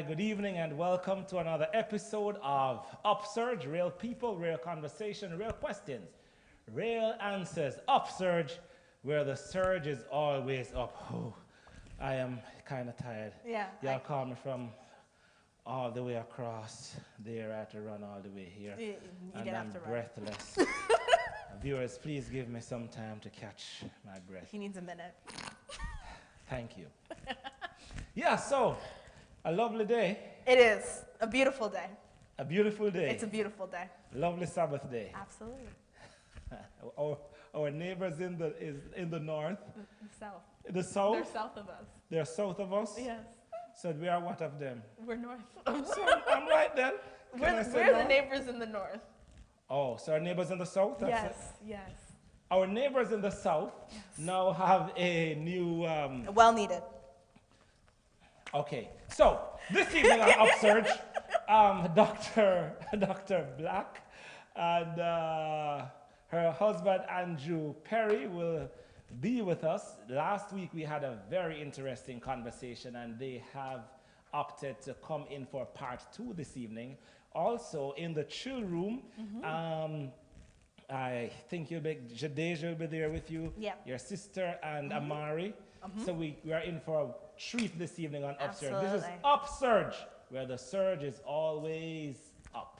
Good evening and welcome to another episode of UpSurge, real people, real conversation, real questions, real answers. UpSurge, where the surge is always up. Oh, I am kind of tired. Yeah. Y'all call me from all the way across there. I had to run all the way here. You and didn't I'm have to run. breathless. Viewers, please give me some time to catch my breath. He needs a minute. Thank you. Yeah, so a lovely day. It is a beautiful day. A beautiful day. It's a beautiful day. Lovely Sabbath day. Absolutely. Our neighbors in the north. The south. The south. They're south of us. They're south of us. Yes. So we are what of them? We're north. So I'm right then. We're the neighbors in the north. Oh, so our neighbors in the south? That's Yes, it? yes. Our neighbors in the south now have a new... Well needed. Okay, so this evening on UpSurge, Dr. Black and her husband Andrew Perry will be with us. Last week we had a very interesting conversation and they have opted to come in for part 2 this evening. Also in the chill room, I think Jadeja will be there with you, your sister and Amari. So we are in for a treat this evening on UpSurge. This is UpSurge, where the surge is always up.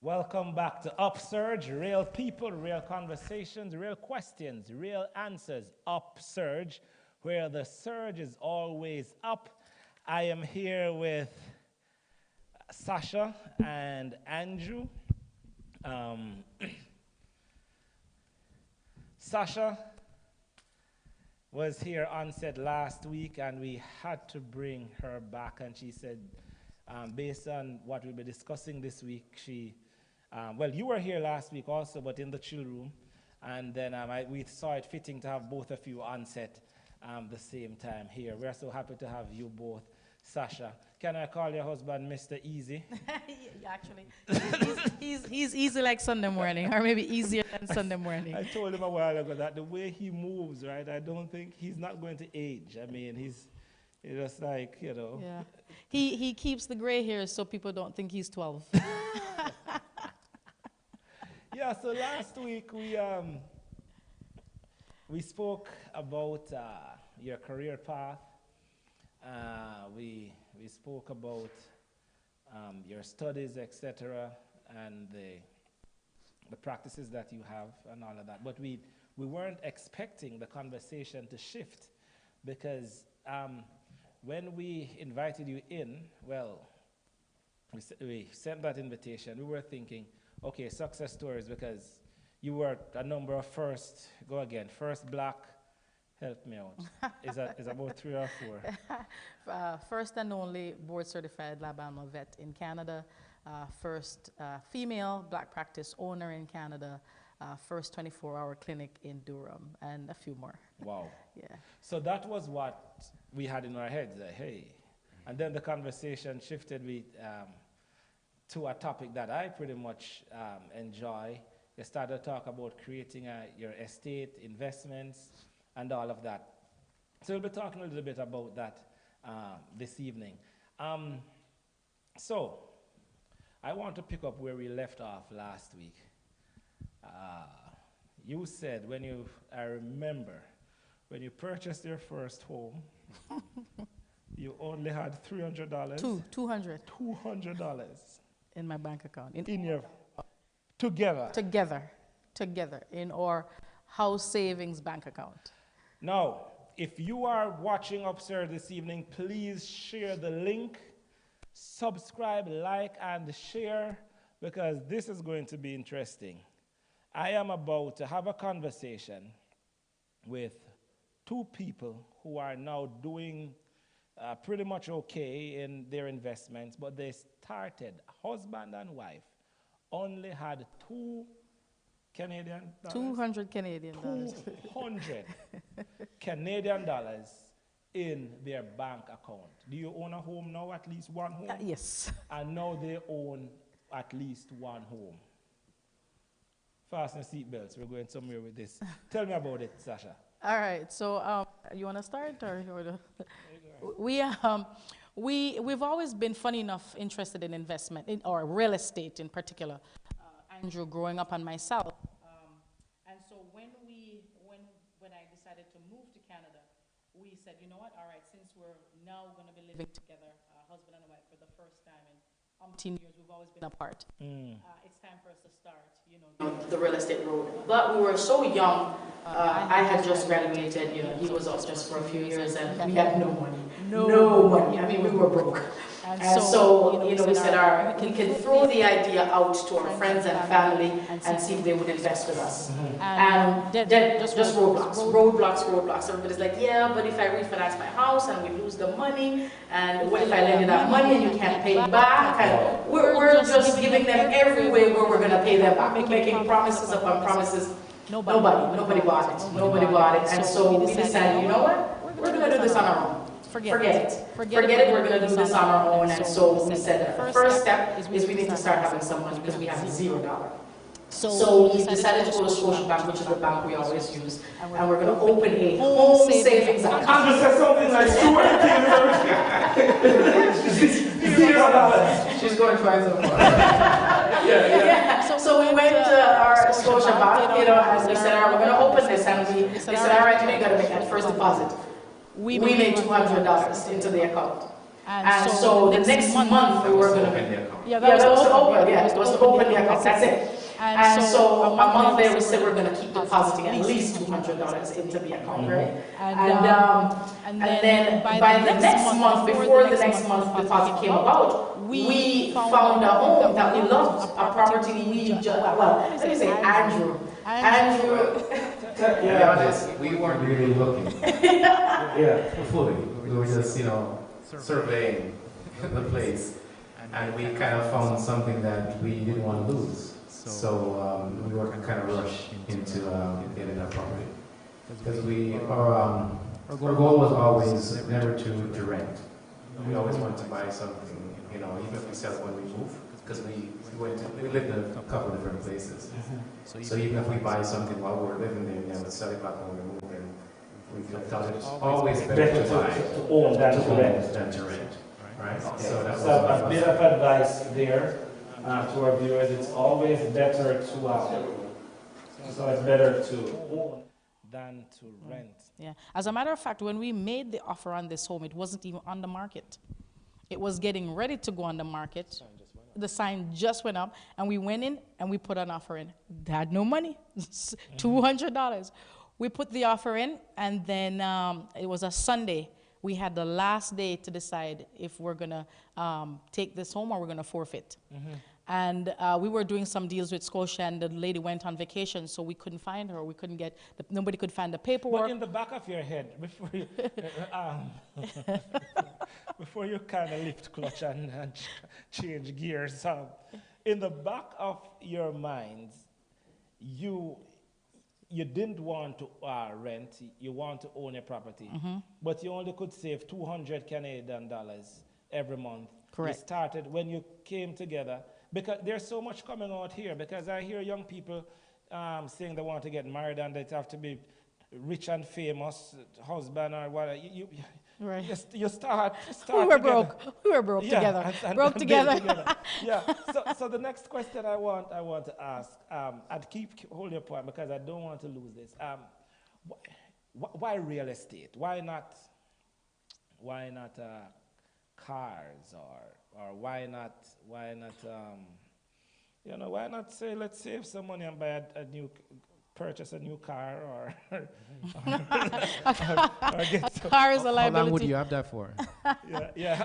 Welcome back to UpSurge, real people, real conversations, real questions, real answers. UpSurge, where the surge is always up. I am here with Sasha and Andrew. Sasha was here on set last week and we had to bring her back, and she said, based on what we'll be discussing this week, well, you were here last week also, but in the chill room. And then we saw it fitting to have both of you on set the same time here. We're so happy to have you both. Sasha, can I call your husband Mr. Easy? Actually, he's easy like Sunday morning, or maybe easier than Sunday morning. I told him a while ago that the way he moves, right, I don't think he's not going to age. I mean, he's just like, you know. Yeah. He keeps the gray hair so people don't think he's 12. Yeah, so last week we spoke about your career path. We spoke about your studies, etc., and the practices that you have and all of that. But we weren't expecting the conversation to shift because when we invited you in, well, we sent that invitation. We were thinking, okay, success stories, because you were a number of first black, help me out, is about 3 or 4. First and only board-certified lab animal vet in Canada, first female black practice owner in Canada, first 24-hour clinic in Durham, and a few more. Wow. Yeah. So that was what we had in our heads, like, hey. And then the conversation shifted to a topic that I pretty much enjoy. We started to talk about creating your estate, investments, and all of that. So we'll be talking a little bit about that this evening. So I want to pick up where we left off last week. You said I remember, when you purchased your first home, you only had $300. $200. $200. In my bank account. In your together. Together. together in our house savings bank account. Now, if you are watching UpSurge this evening, please share the link, subscribe, like, and share, because this is going to be interesting. I am about to have a conversation with two people who are now doing pretty much okay in their investments, but they started, husband and wife, only had $200 Canadian dollars. 200 Canadian dollars. 200 Canadian dollars in their bank account. Do you own a home now, at least one home? Yes. And now they own at least one home. Fasten seatbelts. We're going somewhere with this. Tell me about it, Sasha. All right. So you want to start, or you wanna we've always been, funny enough, interested in investment or real estate in particular. Andrew, growing up, and myself. And so when I decided to move to Canada, we said, you know what? All right, since we're now going to be living together, husband and wife, for the first time in umpteen years, we've always been apart. It's time for us to start, the real estate road. But we were so young. I had just graduated. He was off just for a few years, and we had no money. No money. I mean, we were broke. And so, we said we can throw the idea out to our friends and family and see if they would invest with us. And then just roadblocks. Everybody's like, yeah, but if I refinance my house and we lose the money, and what if I lend you that money and you can't pay it back? And we're just giving them every way where we're going to pay them back. We're making promises upon promises. Nobody bought it. Nobody bought it. And so we decided, you know what? We're going to do this on our own. Forget it. We're going to do this on our own. And so we said that the first step is we need to start having some money, because we have $0. So we decided to go to Scotia Bank, which is the bank we always use, and we're going to open a home savings account. I just said something like $200. She's going twice so far. Yeah. So we went to our Scotia Bank, and we said, all right, we're going to open this, and they said, all right, you got to make that first deposit. We made $200 into the account. And so the next month we were going to open the account. that was to open the account. That's it. And so a month later we said we're going to keep depositing at least $200 into the account, right? And then by the next month, before the next month deposit came about, we found a home that we loved, a property we just, let me say Andrew. To be honest, we weren't really looking. Fully. We were just, surveying the place, and we kind of found something that we didn't want to lose. So we were kind of rushed into getting that property, because our goal was always never to rent. We always wanted to buy something, even if we sell it when we move, because we lived in a couple of different places. So even if we buy something while we're living there, we would sell it back when we move. We thought it was always better to buy to own than to rent. than to rent, right? Okay. So that was a bit of advice there to our viewers. It's always better to so it's better to own than to rent. Yeah. As a matter of fact, when we made the offer on this home, it wasn't even on the market. It was getting ready to go on the market. The sign just went up, and we went in and we put an offer in. They had no money, $200. We put the offer in, and then it was a Sunday. We had the last day to decide if we're going to take this home or we're going to forfeit. And we were doing some deals with Scotia, and the lady went on vacation, so we couldn't find her. We couldn't get, nobody could find the paperwork. But in the back of your head, before you kind of lift clutch and change gears, in the back of your minds, you didn't want to rent, you want to own a property, but you only could save $200 Canadian every month. Correct. You started when you came together, because there's so much coming out here, because I hear young people saying they want to get married and they have to be rich and famous, husband or whatever. Right. You start We were broke. We were broke together. Broke together. Yeah. So the next question I want to ask, and hold your point because I don't want to lose this. Why real estate? Why not cars or why not You know, why not say, let's save some money and buy purchase a new car or get some. Car is a How liability. long would you have that for? Yeah.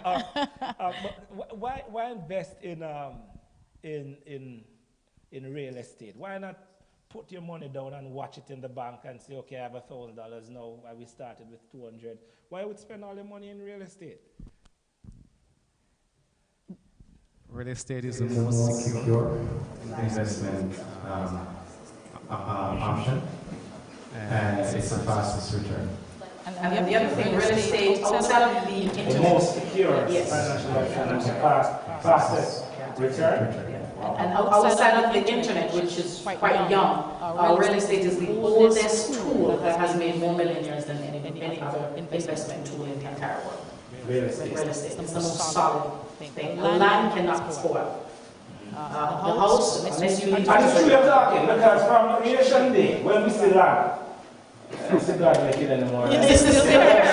But why invest in real estate? Why not put your money down and watch it in the bank and say, okay, I have $1,000 now. We started with 200. Why would spend all your money in real estate? Real estate is the most secure investment option, and it's the fastest return. And the other thing, real estate outside of the internet. The most secure Yes. financial option and the fastest return. And outside of the internet, which is quite young, real estate is the oldest tool that has made more millionaires than any other investment tool in the entire world. Real estate. Real estate is the most solid thing. The land cannot spoil. The house, unless you need And it's true to. you're talking, because from creation day, when we see land, we see God make it anymore. It's still there.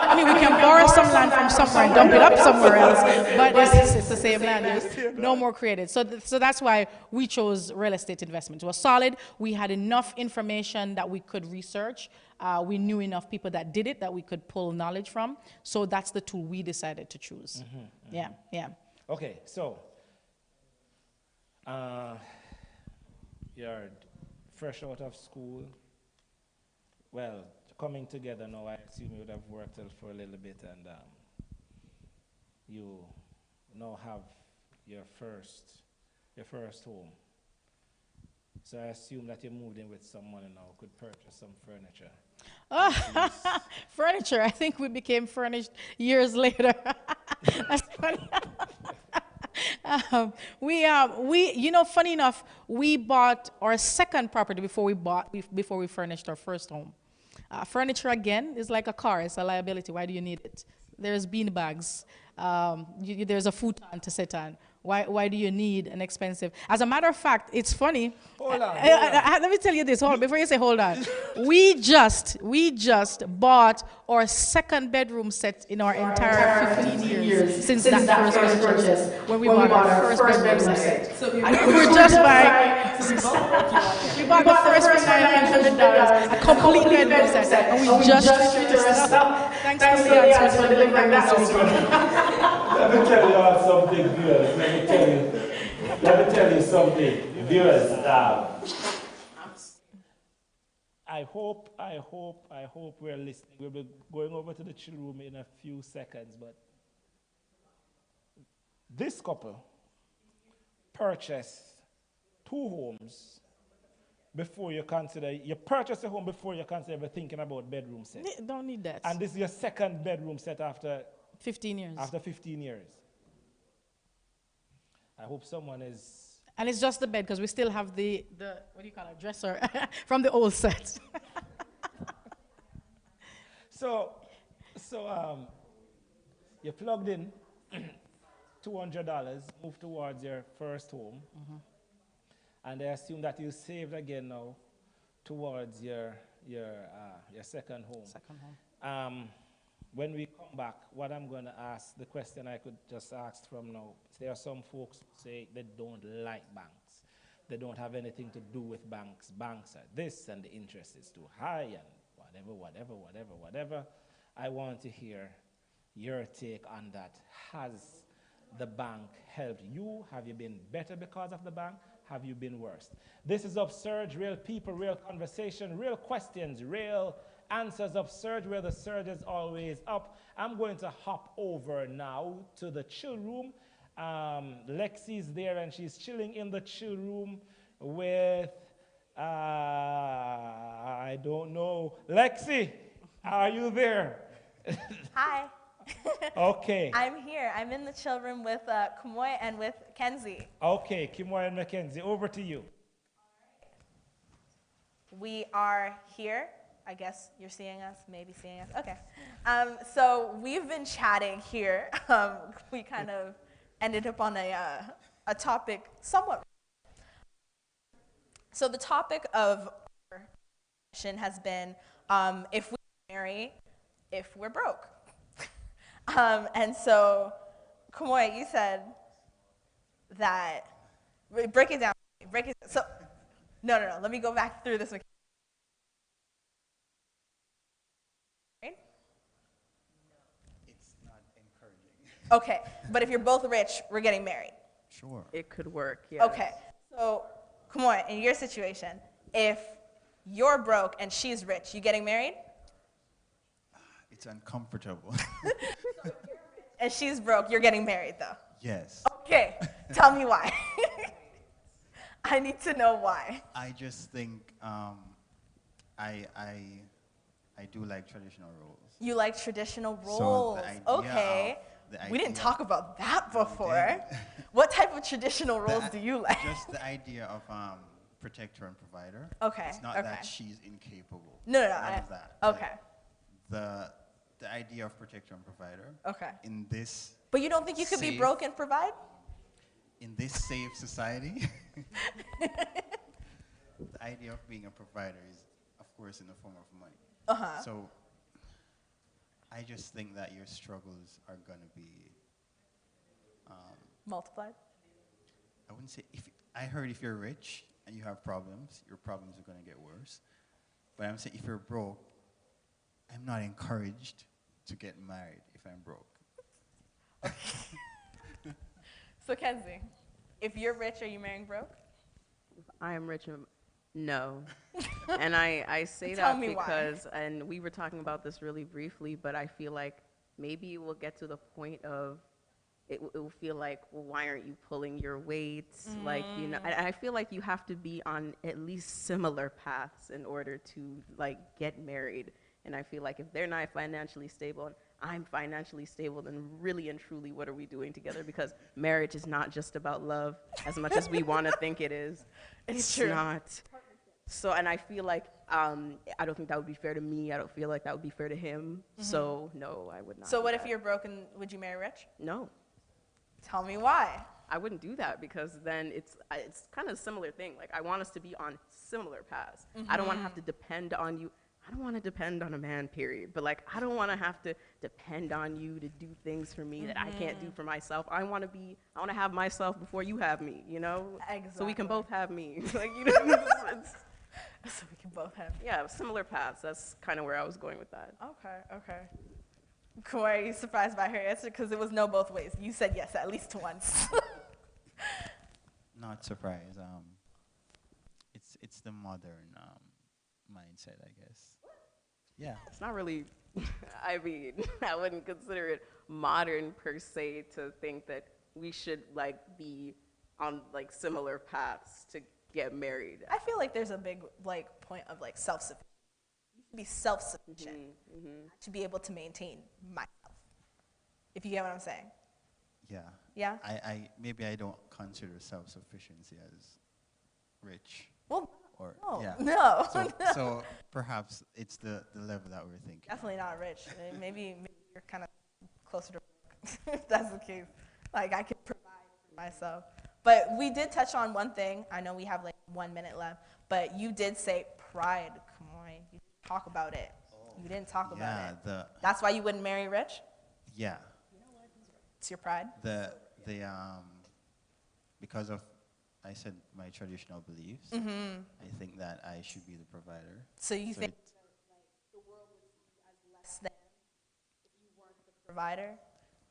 I mean, we can borrow some land from somewhere and dump it up somewhere else, but it's the same land. There's no more created. So that's why we chose real estate investment. It was solid. We had enough information that we could research. We knew enough people that did it that we could pull knowledge from. So that's the tool we decided to choose. Yeah. Okay, so you're fresh out of school. Well, coming together now, I assume you would have worked for a little bit, and you now have your first home. So I assume that you moved in with some money now, could purchase some furniture. Furniture. I think we became furnished years later. That's funny. Funny enough, we bought our second property before we furnished our first home. Furniture, again, is like a car. It's a liability. Why do you need it? There's bean bags. There's a futon to sit on. Why do you need an expensive? As a matter of fact, it's funny. Hold on. Let me tell you this. Before you say hold on. We just bought our second bedroom set in our entire 15 years since that first purchase. When we bought our first bedroom set. So we were just buying. We bought the first for $900, a complete bedroom set, and we just finished the rest up. Thanks to Leanne for delivering that to us. Let me tell you all something, viewers. Let me tell you something, viewers. I hope we're listening. We'll be going over to the chill room in a few seconds, but this couple purchased 2 homes before you purchase a home before you consider ever thinking about bedroom set. Don't need that. And this is your second bedroom set after 15 years. After 15 years. I hope someone is... And it's just the bed, because we still have the what do you call it, dresser from the old set. So you plugged in $200, moved towards your first home, and I assume that you saved again now towards your second home. When we come back, what I'm going to ask, the question I could just ask from now, there are some folks who say they don't like banks. They don't have anything to do with banks. Banks are this, and the interest is too high, and whatever. I want to hear your take on that. Has the bank helped you? Have you been better because of the bank? Have you been worse? This is UpSurge, real people, real conversation, real questions, real answers. UpSurge, where the surge is always up. I'm going to hop over now to the chill room. Lexi's there, and she's chilling in the chill room with, I don't know. Lexi, are you there? Hi. Okay. I'm here. I'm in the chill room with Kamoy and with Kenzie. Okay, Kimoy and Mackenzie, over to you. We are here. I guess you're seeing us, maybe seeing us. Okay. So we've been chatting here. We kind of ended up on a topic somewhat. So the topic of our session has been if we marry, if we're broke. And so, Kamoy, you said that Wait, break it down. Break it. So, no. Let me go back through this. Right? It's not encouraging. Okay, but if you're both rich, we're getting married. Sure. It could work, yes. Okay, so come on, in your situation, if you're broke and she's rich, you getting married? It's uncomfortable. And she's broke, you're getting married though. Yes. Okay, tell me why. I need to know why. I just think I do like traditional roles. You like traditional So roles. the idea Okay. We didn't talk about that before. What type of traditional roles do you like? Just the idea of protector and provider. Okay. It's not that she's incapable. No. None of that. Okay. The idea of protector and provider. Okay. In this. But you don't think you could be broke and provide? In this safe society, the idea of being a provider is, of course, in the form of money. Uh-huh. So I just think that your struggles are going to be multiplied? I wouldn't say, I heard if you're rich and you have problems, your problems are going to get worse. But I'm saying if you're broke, I'm not encouraged to get married if I'm broke. So Kenzie, if you're rich, are you marrying broke? I am rich. No. And I say Tell that me because, why. and we were talking about this really briefly, but I feel like maybe it will get to the point of it will feel like, well, why aren't you pulling your weight? Like, you know, and I feel like you have to be on at least similar paths in order to, like, get married. And I feel like if they're not financially stable and I'm financially stable, then really and truly, what are we doing together? Because marriage is not just about love as much as we want to think it is. It's true. not. So, and I feel like I don't think that would be fair to me. I don't feel like that would be fair to him. So, no, I would not. So do what if that. you're broke and would you marry rich? No. Tell me why. I wouldn't do that because then it's kind of a similar thing. Like, I want us to be on similar paths. I don't want to have to depend on you. I don't want to depend on a man, period. But, like, I don't want to have to depend on you to do things for me that I can't do for myself. I want to have myself before you have me, you know? Exactly. So we can both have me. Like, you know, So we can both have. yeah, similar paths. That's kind of where I was going with that. Okay. Corey, are you surprised by her answer? Because it was no both ways. You said yes at least once. Not surprised. It's the modern mindset, I guess. Yeah. It's not really, I mean, I wouldn't consider it modern per se to think that we should, like, be on, like, similar paths to get married. I feel like there's a big, like, point of, like, self-sufficiency. You should be self-sufficient to be able to maintain myself. If you get what I'm saying. Yeah. Yeah? Maybe I don't consider self-sufficiency as rich. Well, Or no. yeah. No. So perhaps it's the level that we're thinking. Definitely not rich. Maybe you're kind of closer to if that's the case. Like, I can provide for myself. But we did touch on one thing. I know we have like 1 minute left, but you did say pride. Come on, you didn't talk about it. You didn't talk about it. That's why you wouldn't marry rich? Yeah. It's your pride? Because of, I said, my traditional beliefs, I think that I should be the provider. So you think the world would see you as less than if you weren't the provider?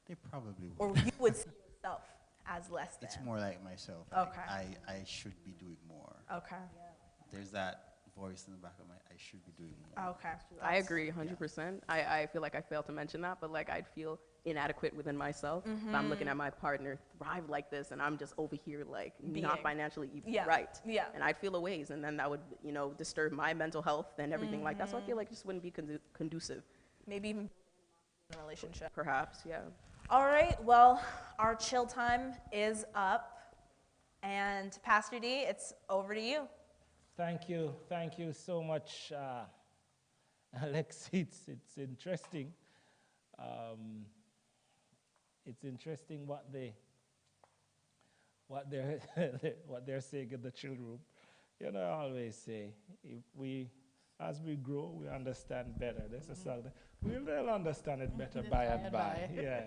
They probably would. Or you would see yourself as less than? It's more like myself. Okay. I should be doing more. Okay. There's that voice in the back of I should be doing more. Okay. I agree 100%. I feel like I failed to mention that, but like I'd feel inadequate within myself if I'm looking at my partner thrive like this and I'm just over here like not financially right. Yeah. And I'd feel a ways and then that would, you know, disturb my mental health and everything like that. So I feel like it just wouldn't be conducive. Maybe even in a relationship. Perhaps, yeah. All right, well, our chill time is up. And Pastor D, it's over to you. Thank you so much, Alex. It's interesting. It's interesting what they're saying in the chill room. You know, I always say, as we grow, we understand better. There's a song that they'll understand it better by and by. Yeah.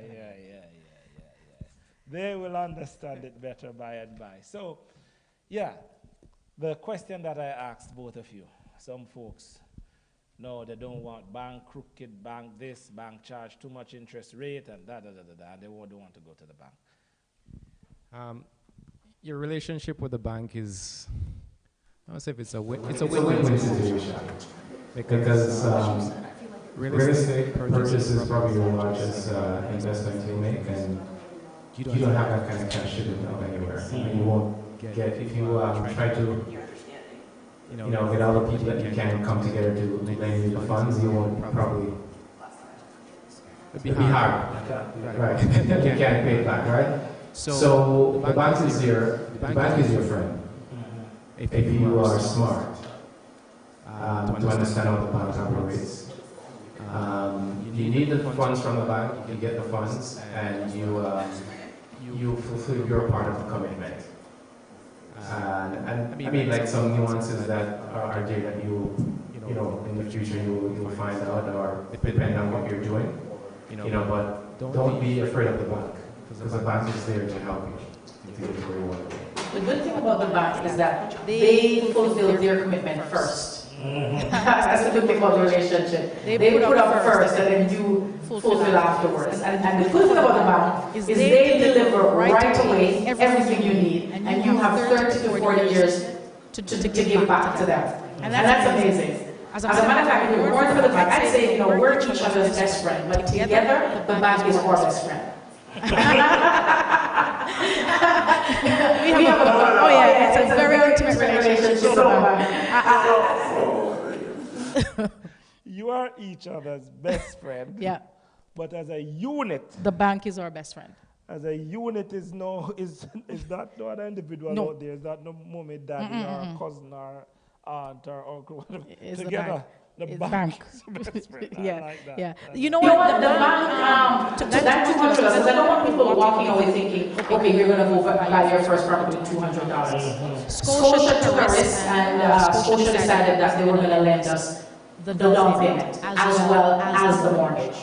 They will understand it better by and by. So, yeah, the question that I asked both of you, some folks, no, they don't want bank crooked, bank this, bank charge too much interest rate, and and they don't want to go to the bank. Your relationship with the bank is, I don't say if it's a win-win situation. Because real estate purchase is probably your largest investment you make, and you don't have that kind of cash sitting out anywhere. And you won't get, if you try to get all the people that you can come together to lend you the funds, you won't probably, it'd be hard. Right. You can't pay it back, right? So the bank is your friend. If you are smart to understand how the bank operates. You need the funds from the bank, you get the funds, and you fulfill your part of the commitment. And I mean, like some nuances that are there that in the future you'll find out, or depending on what you're doing, but don't be afraid of the bank, because the bank is there to help you to get where you want to go. The good thing about the bank is that they fulfill their commitment first. That's the good thing about the relationship. They put up first and then you fulfill afterwards. And the good thing about the bank is they deliver right away everything you need, and you have 30 to 40 years to give back to them. And that's amazing. As a matter of fact, if it weren't for the bank, I'd say, we're each other's best friend, but together, the bank is our best friend. It's a very intimate relationship. You are each other's best friend. Yeah. But as a unit, the bank is our best friend. As a unit is not no other individual out there. Is that no mommy, daddy, or cousin, or aunt, or uncle. It's together. The bank. Yeah, like that. yeah. You know what? The bank, that $200, because I don't want people walking away thinking, okay, you're going to go buy your first property with $200. Scotia took a risk, and Scotia decided that they were going to lend us the down payment as well as the mortgage.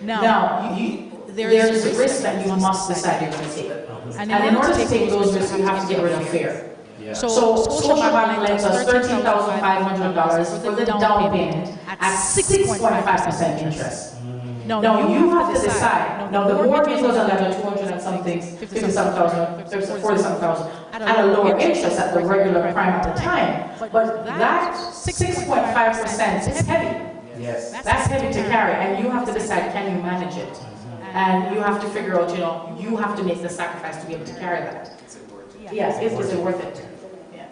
Now, there's a risk that you must decide you're going to take. And in order to take those risks, you have to get rid of fear. Yeah. So Scotiabank lends us $13,500 for the down payment at 6.5% interest. Now you have to decide. Now the mortgage was another 200 and something, 50,000, 40,000 at a lower interest at the regular prime at the time. But that 6.5% is heavy. Yes. That's heavy to carry, and you have to decide, can you manage it? And you have to figure out, you have to make the sacrifice to be able to carry that. Yes, is it worth it? Yeah.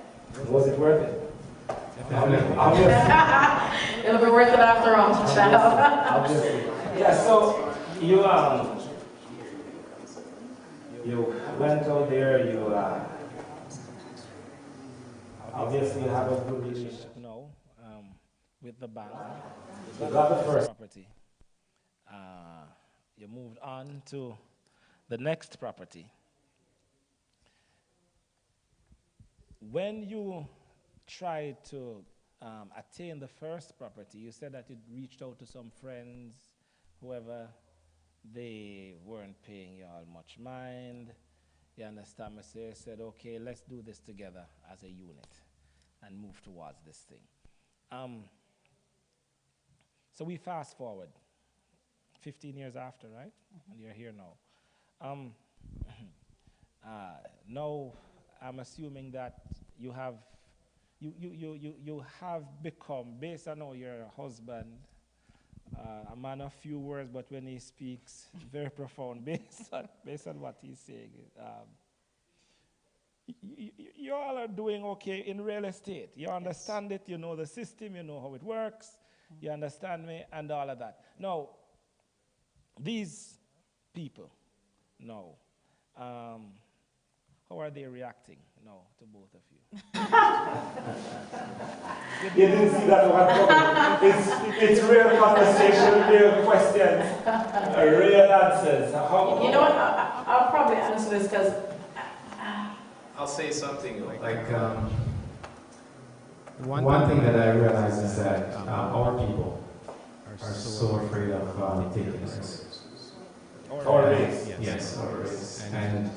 Was it worth it? It'll be worth it after all. Yeah, so you went out there, you obviously have a good relationship now with the bank. You got the first property. You moved on to the next property. When you tried to attain the first property, you said that you reached out to some friends, whoever, they weren't paying you all much mind. You understand me? So you said, okay, let's do this together as a unit and move towards this thing. So we fast forward 15 years after, right? And you're here now. Now, I'm assuming that you have become, based on how your husband, a man of few words, but when he speaks, very profound, based on what he's saying. You all are doing okay in real estate. You understand it, you know the system, you know how it works, you understand me, and all of that. Now, these people, now, how are they reacting now to both of you? You didn't see that one coming. It's real conversation, real questions, real answers. You know what? I'll probably answer this because I'll say something like one thing that I realize is that our people are so afraid of taking risks. Or race. Yes, or race. And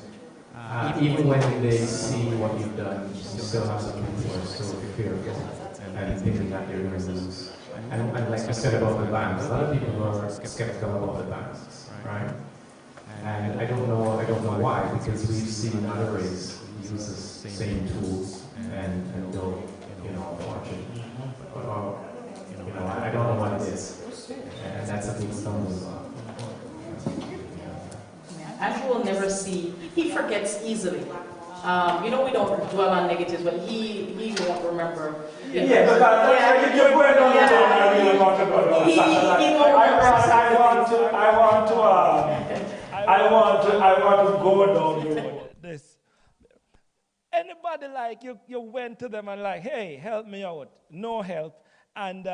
even when they see what you've done, you still have some people who are still fearful and thinking that you're going to lose. And like you said about the banks, a lot of people are skeptical about the banks, right? And I don't know why, because we've seen other races use the same tools and don't, watch it. I don't know what it is, and that's a big stumbling block. Andrew will never see, he forgets easily. We don't dwell on negatives, but he won't remember. Yeah, but you're going down the road and I really want to go down. I want to go down the road. This. Anybody like you went to them and like, hey, help me out. No help. And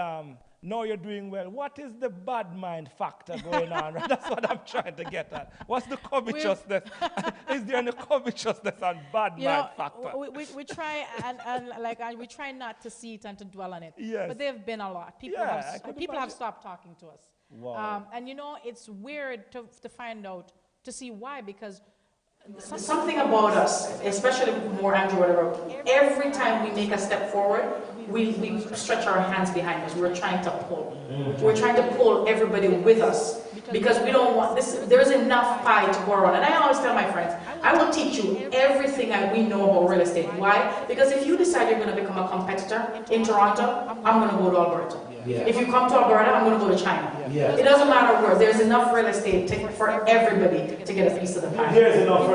now you're doing well. What is the bad mind factor going on? Right? That's what I'm trying to get at. What's the covetousness? Is there any covetousness and bad mind factor? We try and we try not to see it and to dwell on it. Yes. But there have been a lot. People have stopped talking to us. Wow. And it's weird to find out, to see why, because something about us, especially more Andrew, whatever, every time we make a step forward, we stretch our hands behind us. We're trying to pull. We're trying to pull everybody with us because we don't want this. There's enough pie to go around. And I always tell my friends, I will teach you everything we know about real estate. Why? Because if you decide you're going to become a competitor in Toronto, I'm going to go to Alberta. Yeah. If you come to Alberta, I'm going to go to China. Yeah. It doesn't matter where. There's enough real estate for everybody to get a piece of the pie. There's enough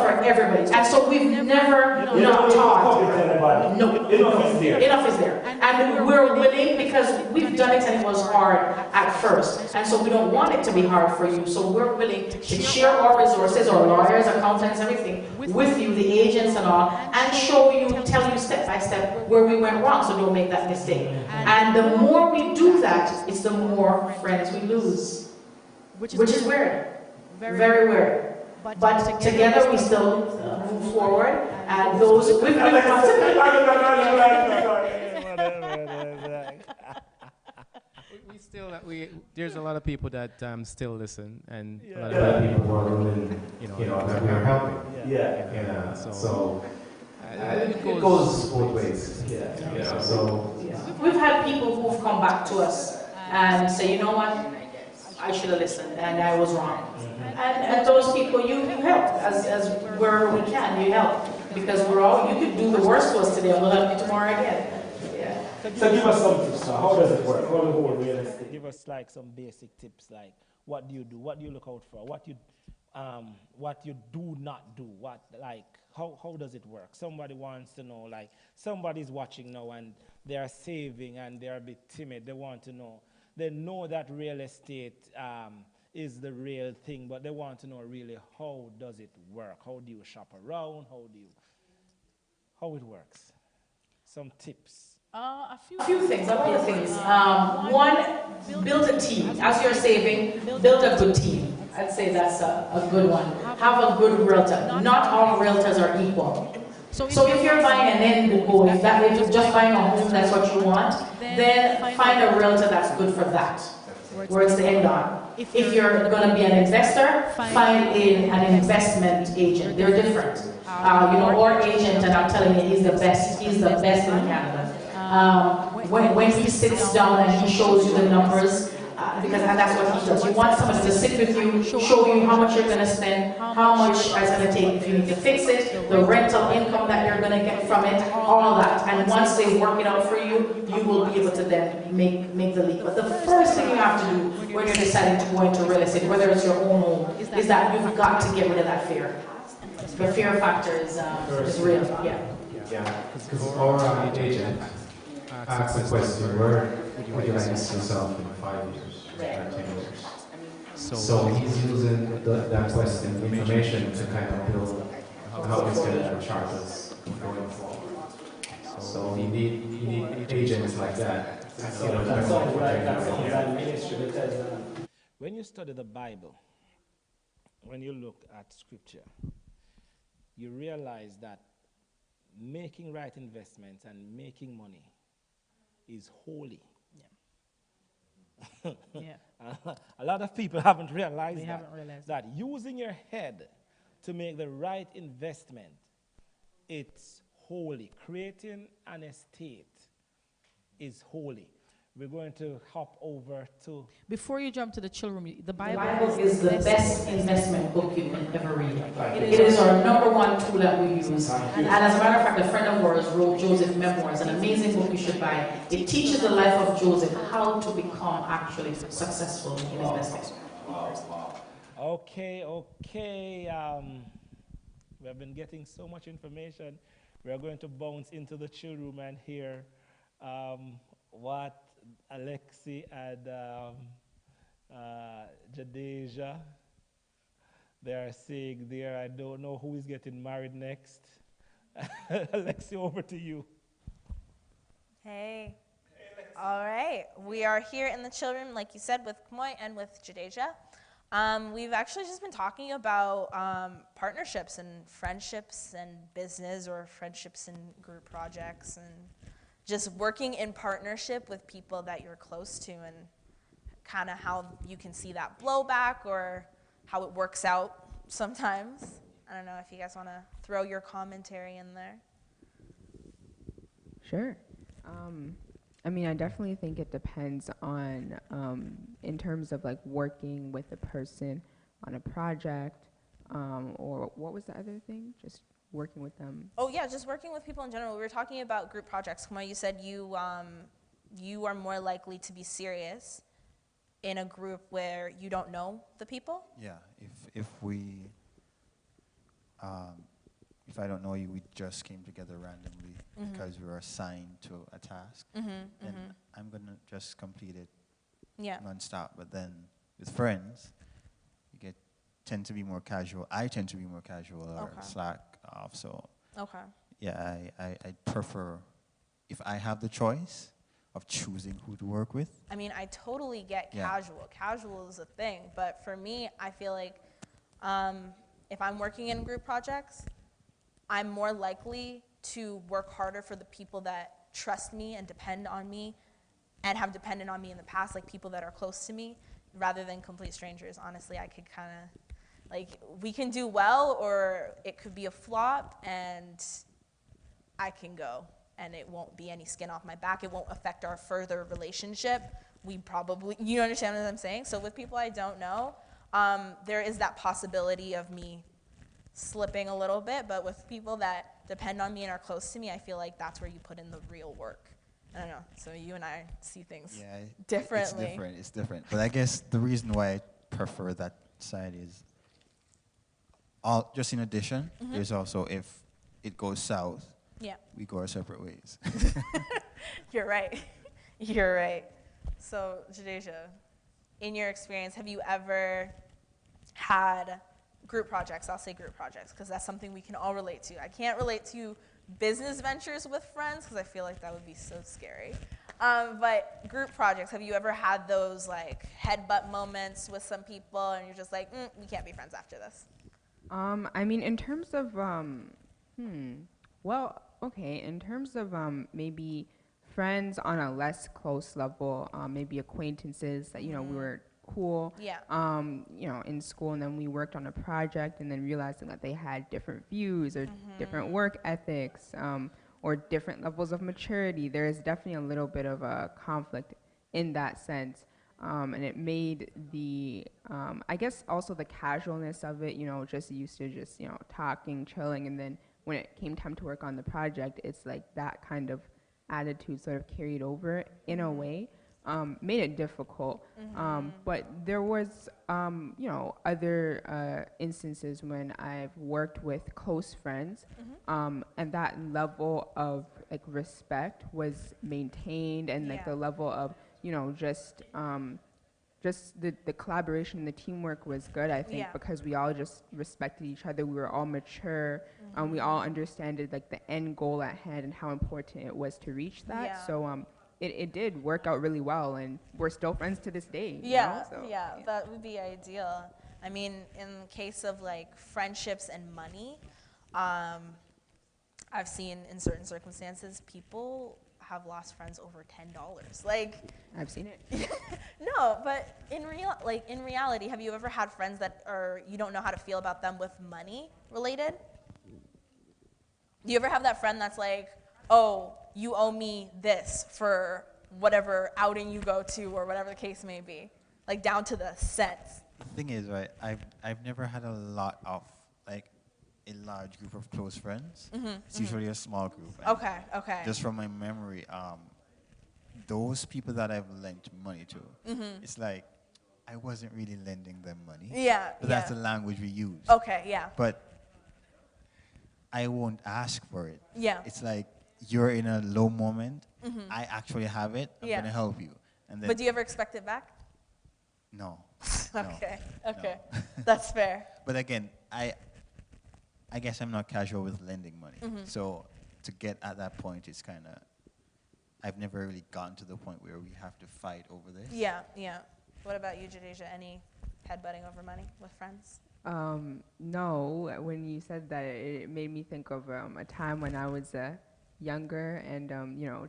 for everybody. And so we've never not taught. No. Enough is there. Enough is there. And we're willing because we've done it and it was hard at first. And so we don't want it to be hard for you. So we're willing to share our resources, our lawyers, accountants, everything with you, the agents and all, and show you, tell you step by step where we went wrong so don't make that mistake. And the more we do that, it's the more friends we lose. Which is weird. Very weird. But together we still move forward, and those there's a lot of people that still listen, and a lot of people who are willing, that we are helping. So it goes both ways. We've had people who've come back to us and say, you know what, I should have listened, and I was wrong. And those people, you help as where we can, you help. Because you could do the worst to us today, and we'll help you tomorrow again. So give us some tips, sir. How does it work? How do you hold real estate? Give us like some basic tips, like what do you do? What do you look out for? What you do not do? How does it work? Somebody wants to know, like somebody's watching now and they are saving and they're a bit timid. They want to know. They know that real estate is the real thing, but they want to know really how does it work? How do you shop around? How it works? Some tips. A few things, a lot of things. One, build a team. As you're saving, build a good team. I'd say that's a good one. Have a good realtor. Not all realtors are equal. So if you're buying an end goal, if you're just buying a home, that's what you want, then find a realtor that's good for that, where it's the end on. If you're going to be an investor, find an investment agent. They're different. Our agent, and I'm telling you, he's the best in Canada. When he sits down and he shows you the numbers, because that's what he does. You want somebody to sit with you, show you how much you're going to spend, how much it's going to take if you need to fix it, the rental income that you're going to get from it, all that. And once they work it out for you, you will be able to then make the leap. But the first thing you have to do when you're deciding to go into real estate, whether it's your own home, is that you've got to get rid of that fear. The fear factor is real. Yeah, because our agent asks the question, where would you like to see yourself in 5 years or 10 years? So he's using that question, information, to kind of build how he's going to chart us going forward. So you need agents like that. When you study the Bible, when you look at Scripture, you realize that making right investments and making money is holy. Yeah. A lot of people haven't realized They haven't realized that using your head to make the right investment, it's holy. Creating an estate is holy. We're going to hop over to... Before you jump to the children, the The Bible Bible is the best investment book you can ever read. It is our number one tool that we use. And as a matter of fact, a friend of ours wrote Joseph Memoirs, an amazing book you should buy. It teaches the life of Joseph how to become actually successful in investing. Okay. We have been getting so much information. We are going to bounce into the chill room and hear what Alexi and Jadeja, they are saying there. I don't know who is getting married next. Alexi, over to you. Hey. All right. We are here in the children, like you said, with Kamoy and with Jadeja. We've actually just been talking about partnerships and friendships and business, or friendships and group projects, and just working in partnership with people that you're close to, and kind of how you can see that blowback or how it works out sometimes. I don't know if you guys want to throw your commentary in there. Sure. I mean, I definitely think it depends on, in terms of like working with a person on a project, or what was the other thing? Just working with them. Oh yeah, just working with people in general. We were talking about group projects. Come on, you said you are more likely to be serious in a group where you don't know the people. Yeah, if I don't know you, we just came together randomly because we were assigned to a task, then I'm gonna just complete it nonstop. But then with friends, you tend to be more casual. I tend to be more casual or slack off. So yeah, I prefer, if I have the choice of choosing who to work with. I mean, I totally get casual. Casual is a thing, but for me, I feel like if I'm working in group projects, I'm more likely to work harder for the people that trust me and depend on me and have depended on me in the past, like people that are close to me, rather than complete strangers. Honestly, I could kind of, like, we can do well, or it could be a flop, and I can go, and it won't be any skin off my back. It won't affect our further relationship. We probably, you understand what I'm saying? So with people I don't know, there is that possibility of me slipping a little bit, but with people that depend on me and are close to me, I feel like that's where you put in the real work. I don't know. So you and I see things differently. It's different. But I guess the reason why I prefer that side is, just in addition, there's also, if it goes south, we go our separate ways. You're right. You're right. So, Jadeja, in your experience, have you ever had group projects? I'll say group projects because that's something we can all relate to. I can't relate to business ventures with friends because I feel like that would be so scary. But group projects, have you ever had those like headbutt moments with some people and you're just like, we can't be friends after this? I mean, in terms of, well, okay, in terms of maybe friends on a less close level, maybe acquaintances that, you know, we were cool, you know, in school, and then we worked on a project and then realizing that they had different views or different work ethics, or different levels of maturity. There is definitely a little bit of a conflict in that sense. And it made the, I guess also the casualness of it, you know, just used to just, you know, talking, chilling, and then when it came time to work on the project, it's like that kind of attitude sort of carried over in a way, made it difficult. But there was, you know, other instances when I've worked with close friends, and that level of like respect was maintained, and like the level of, you know, just the collaboration and the teamwork was good, I think, because we all just respected each other. We were all mature. We all understood like the end goal at hand and how important it was to reach that. So it did work out really well, and we're still friends to this day. You know? So, that would be ideal. I mean, in the case of like friendships and money, I've seen in certain circumstances people have lost friends over $10. Like, I've seen it. no, but in reality, have you ever had friends that you don't know how to feel about them with money related? Do you ever have that friend that's like, oh, you owe me this for whatever outing you go to or whatever the case may be, like down to the cents? The thing is, right, I've never had a lot of, like, a large group of close friends. It's usually a small group. Okay, okay. Just from my memory, those people that I've lent money to, it's like I wasn't really lending them money. Yeah, but that's the language we use. Okay, yeah. But I won't ask for it. Yeah. It's like you're in a low moment. I actually have it. I'm gonna help you. And then but do you ever expect it back? No. Okay. No. Okay. That's fair. But again, I guess I'm not casual with lending money. So to get at that point, it's kind of, I've never really gotten to the point where we have to fight over this. Yeah, yeah. What about you, Jadeja? Any headbutting over money with friends? No, when you said that, it made me think of a time when I was younger and,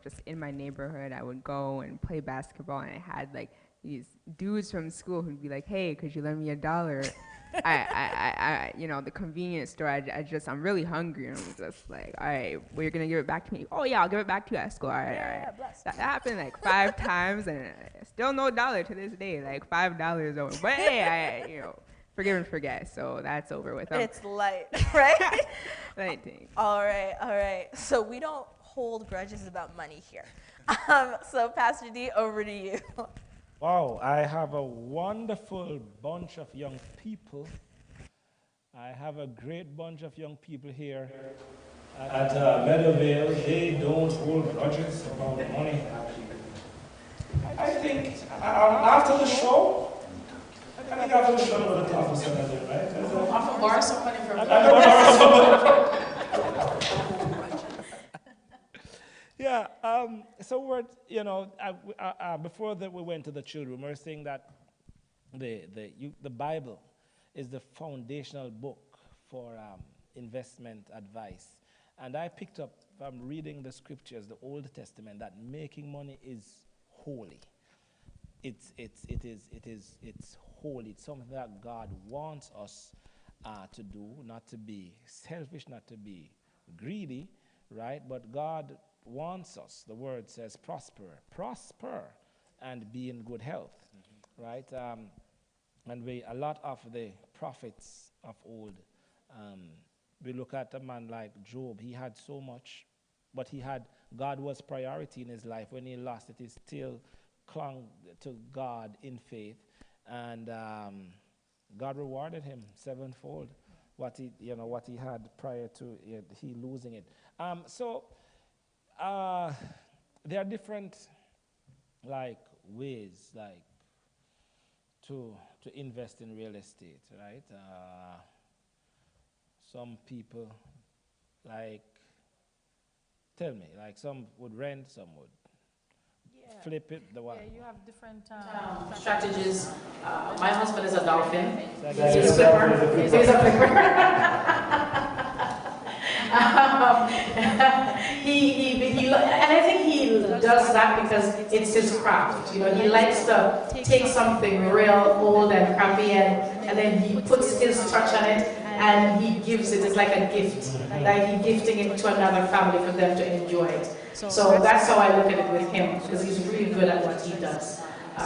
just in my neighborhood, I would go and play basketball, and I had like these dudes from school who'd be like, hey, could you lend me $1? The convenience store, I'm really hungry, and I'm just like, all right, well, you're gonna give it back to me? Oh yeah, I'll give it back to you at school. All right, all right. That happened like 5 times, and still no dollar to this day, like $5 over. But hey, forgive and forget, so that's over with. It's light, right? Light thing. All right. So we don't hold grudges about money here. So Pastor D, over to you. Wow, I have a wonderful bunch of young people. I have a great bunch of young people here at Meadowvale. They don't hold grudges about money. I think after the show, I'm going to talk to somebody, right? I'm from borrow some money from Yeah, so we're, before that we went to the children, we were saying that the Bible is the foundational book for investment advice. And I picked up from reading the scriptures, the Old Testament, that making money is holy. It's holy. It's something that God wants us to do, not to be selfish, not to be greedy, right? But God wants us, the word says, prosper and be in good health, right? And a lot of the prophets of old, we look at a man like Job. He had so much, but God was priority in his life. When he lost it, he still clung to God in faith, and God rewarded him sevenfold what he had prior to he losing it. There are different ways to invest in real estate, right? Some people tell me, some would rent, some would flip it. Yeah, you have different strategies. My husband is a dolphin. He's a flipper. He's a flipper. And I think he does that because it's his craft. He likes to take something real old and crappy and then he puts his touch on it and he gives it. It's like a gift, like he's gifting it to another family for them to enjoy it. So that's how I look at it with him, because he's really good at what he does.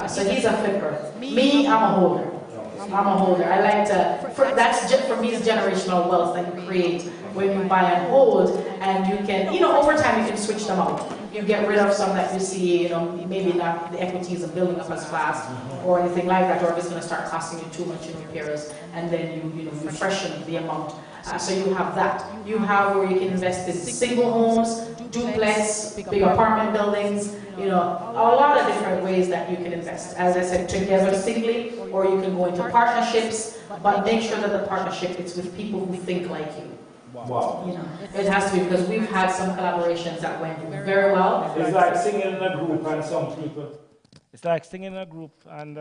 So he's a flipper. Me, I'm a holder. I like to, for me, it's generational wealth that you create when you buy and hold, and you can, over time you can switch them out. You get rid of some that you see, maybe not the equity isn't building up as fast or anything like that, or if it's going to start costing you too much in repairs, and then you freshen the amount. So you have that. You have where you can invest in single homes, duplex, big apartment buildings, a lot of different ways that you can invest. As I said, together singly, or you can go into partnerships, but make sure that the partnership is with people who think like you. Wow. It has to be, because we've had some collaborations that went very well. It's like singing in a group, and some people. It's like singing in a group, and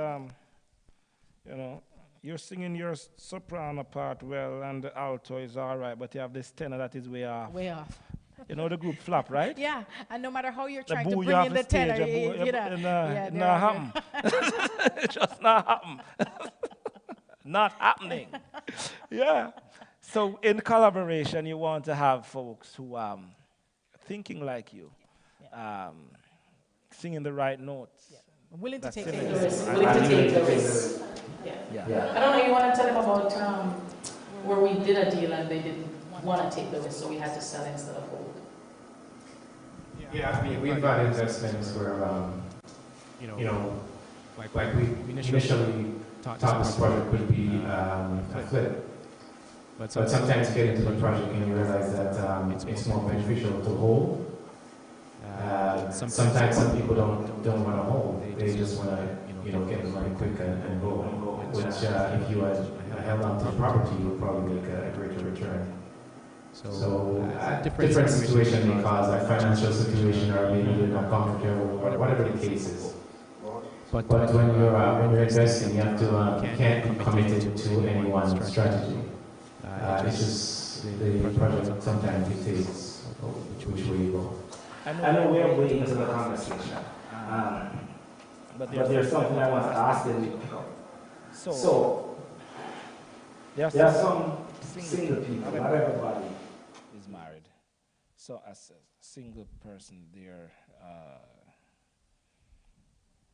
you're singing your soprano part well, and the alto is all right, but you have this tenor that is way off. Way off. You know the group Flop, right? Yeah, and no matter how you're The trying to boo bring you in the off stage, tenor, it yeah, not happen. It just not happen. Not happening. Yeah. So in collaboration, you want to have folks who thinking like you, singing the right notes. Willing to take the risk. Willing to take the risk. Yeah. I don't know, you want to tell them about where we did a deal and they didn't want to take the risk, so we had to sell instead of hold. Yeah, I mean, we've had investments where, like we initially thought this project would be a flip. But sometimes you get into the project and you realize that it's more beneficial to hold. Sometimes some people don't want to hold. They just want to, get the money quick and go. Which, if you had held on to the property, you would probably make a greater return. So different situation may cause, like financial situation, or maybe you're not comfortable, or whatever the case is. But when you're investing, you have to you can't be committed to any one strategy. It's just the project sometimes dictates which way you go. I know we are waiting into the conversation, but there's something I want to ask you. So there are some single people, not everybody is married. So as a single person, they're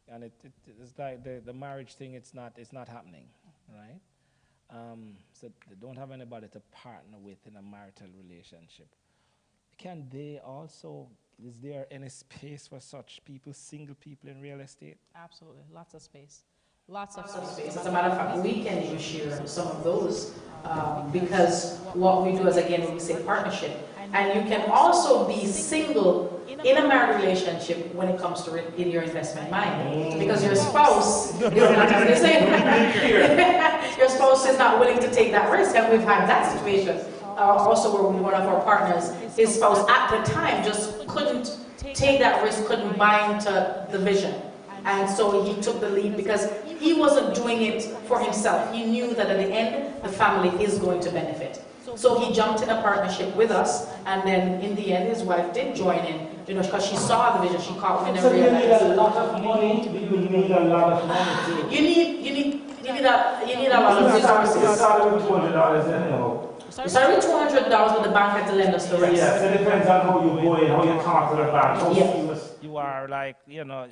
and it's like the marriage thing. It's not happening, right? So they don't have anybody to partner with in a marital relationship. Can they also? Is there any space for such people, single people in real estate? Absolutely, lots of space. Lots of space. As a matter of fact, we can even share some of those because what we do is, again, when we say partnership, and you can also be single in a married relationship when it comes to in your investment mind, because your spouse is not, as they say, your spouse is not willing to take that risk, and we've had that situation. Also, where one of our partners, his spouse at the time just couldn't take that risk, couldn't buy into the vision. And so he took the lead because he wasn't doing it for himself. He knew that at the end, the family is going to benefit. So he jumped in a partnership with us, and then in the end, his wife did join in, because she saw the vision, she caught wind and realized. So you need a lot of money. You need a lot of money. You need a lot of resources. You started with $200 anyhow. We started with $200, but the bank had to lend us the rest. Yes, it depends on how you go in, how you talk to the bank, how serious you are, like,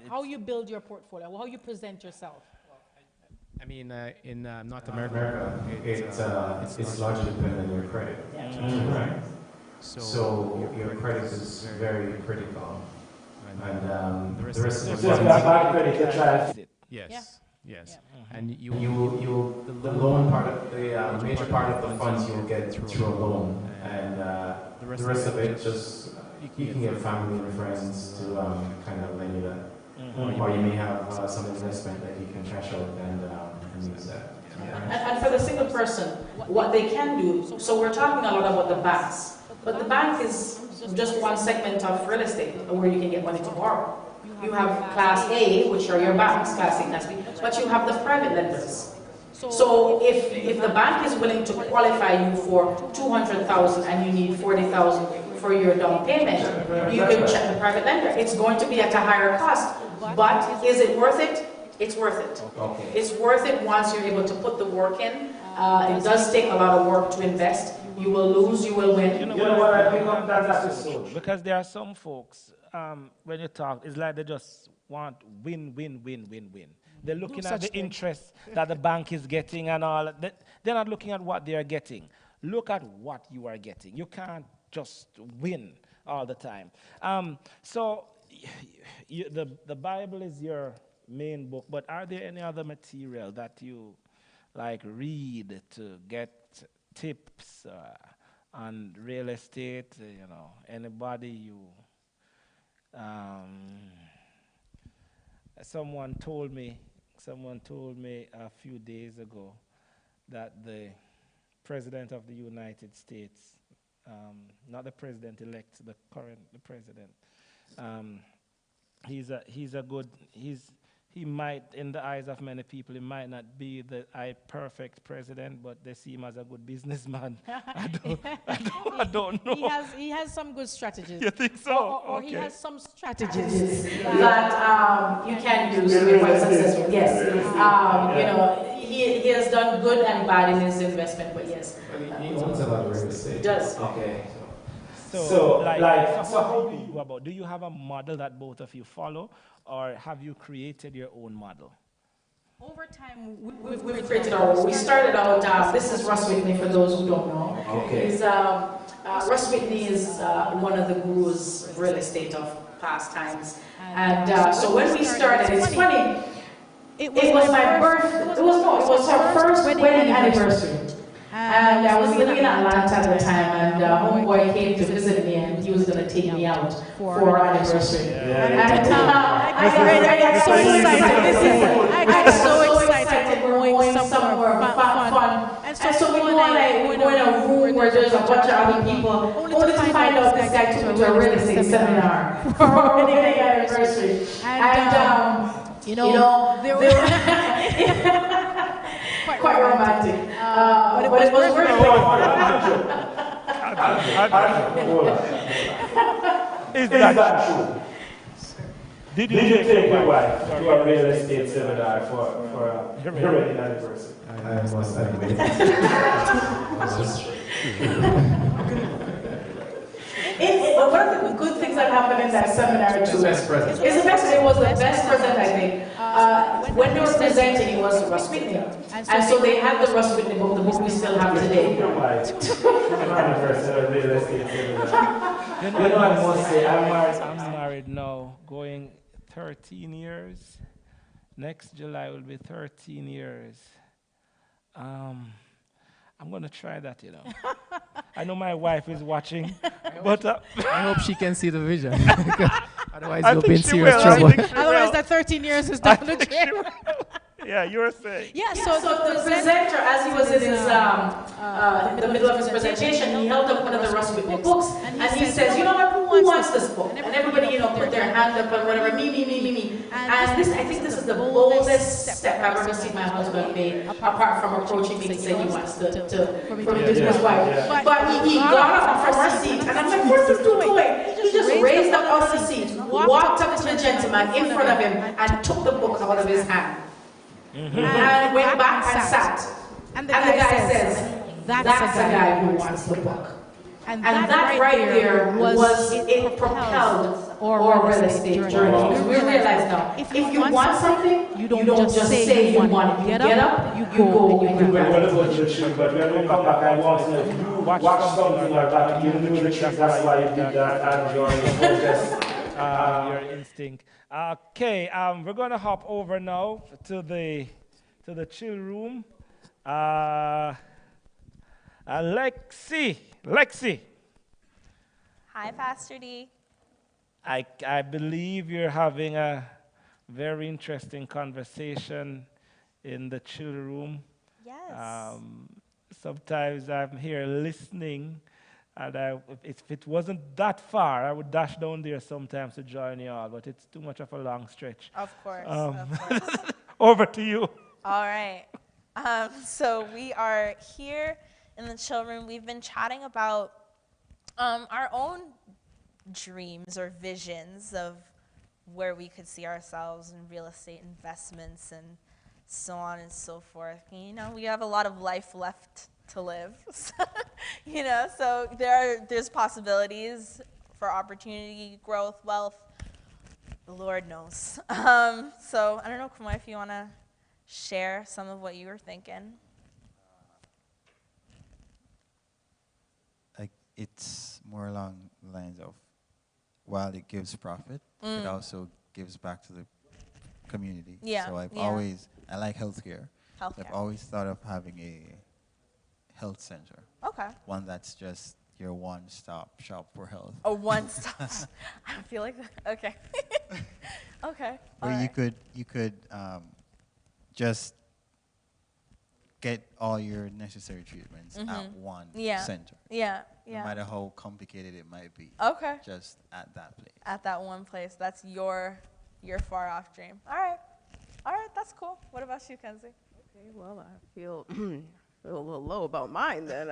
how you build your portfolio, how you present yourself. I mean, in North America, it's largely dependent on your credit. Right. So your credit is very critical, and the rest of the bad credit, you try. Yes. Yes, and the loan part of the major part of the funds you'll get through a loan, and the rest of it just you can get family and friends to kind of lend you that, or you may have some investment that you can cash out and use that. And for the single person, what they can do. So we're talking a lot about the banks, but the bank is just one segment of real estate where you can get money to borrow. You have Class A, which are your banks, Class A, Class B, but you have the private lenders. So if the bank is willing to qualify you for $200,000 and you need $40,000 for your down payment, you can check the private lender. It's going to be at a higher cost, but is it worth it? It's worth it. Okay. It's worth it once you're able to put the work in. It does take a lot of work to invest. You will lose, you will win. You know what I think of that episode? Because there are some folks, when you talk, it's like they just want win. They're looking at the interest that the bank is getting and all. They're not looking at what they are getting. Look at what you are getting. You can't just win all the time. So the Bible is your main book, but are there any other material that you like read to get tips on real estate? Anybody you... Someone told me a few days ago that the President of the United States, not the president-elect, the president, he might, in the eyes of many people, he might not be the perfect president, but they see him as a good businessman. I don't know. He has some good strategies. You think so? Or okay. he has some strategies that you can use to be quite successful. Yes. You know, he has done good and bad in his investment, but yes. He owns a lot of real estate. He does. Okay. So how do you go about? Do you have a model that both of you follow, or have you created your own model? Over time, we've created our own. We started out, this is Russ Whitney for those who don't know. Okay. Russ Whitney is one of the gurus of real estate of past times. And so when we started, it's funny, it was my birth, it was her first wedding anniversary. And I was living in Atlanta at the time, and homeboy came to visit me, and he was going to take me out for our anniversary. I got so excited. We're going somewhere fun. And so we go in a room where there's a bunch of other people, only to find out this guy took me to a real estate seminar for our wedding anniversary. And you know, they were quite romantic. But it was very Is that true? Did you take your wife to a real estate seminar for your wedding anniversary? I must admit. One of the good things that happened in that seminar too it was the best present, I think. When they were presenting, it was Russ Whitney. And so they had the Russ Whitney book, the book we still have today. I must say, I'm married now, going 13 years. Next July will be 13 years. I'm going to try that, you know. I know my wife is watching, but I hope she can see the vision. Otherwise, you'll be in serious trouble. Otherwise, that 13 years is down the drain. Yeah, you were saying. Yeah, so the presenter, as he was in his the middle of his presentation, he held up one of the Russ Whitney books, and he says, you know what, who wants this book? And everybody, you know, put their hand up and whatever, me. And this, I think this is the boldest step I've ever seen my husband make, apart from approaching me to say he wants for me to be his wife. But he got up from our seat, and I'm like, what's this dude doing? He just raised up out of the seat, walked up to the gentleman in front of him, and took the book out of his hand. And went back and sat. And the guy says, that's a guy who wants the book. And that right there was it propelled our real estate journey. We realize now, if you want something, you don't just say you want it. You get up, you go, and you grab it. But when we come back, I want to watch something like that. You knew the trick, that's why you did that, and your instinct. Okay, we're going to hop over now to the chill room. Lexi. Hi, Pastor D. I believe you're having a very interesting conversation in the chill room. Yes. Sometimes I'm here listening, and if it wasn't that far, I would dash down there sometimes to join you all, but it's too much of a long stretch. Of course. Over to you. All right. So we are here in the chill room. We've been chatting about our own dreams or visions of where we could see ourselves in real estate investments and so on and so forth. You know, we have a lot of life left to live. So there's possibilities for opportunity, growth, wealth. The Lord knows. So I don't know, Kumar, if you want to share some of what you were thinking. It's more along the lines of, while it gives profit, it also gives back to the community. Yeah. So I like healthcare. I've always thought of having a health center. Okay. One that's just your one-stop shop for health. A one-stop. I feel like that. Okay. Okay. Where you could just get all your necessary treatments at one center. Yeah. No matter how complicated it might be. Okay. Just at that place. At that one place. That's your far off dream. All right. All right, that's cool. What about you, Kenzie? Okay, well, I feel a little low about mine then.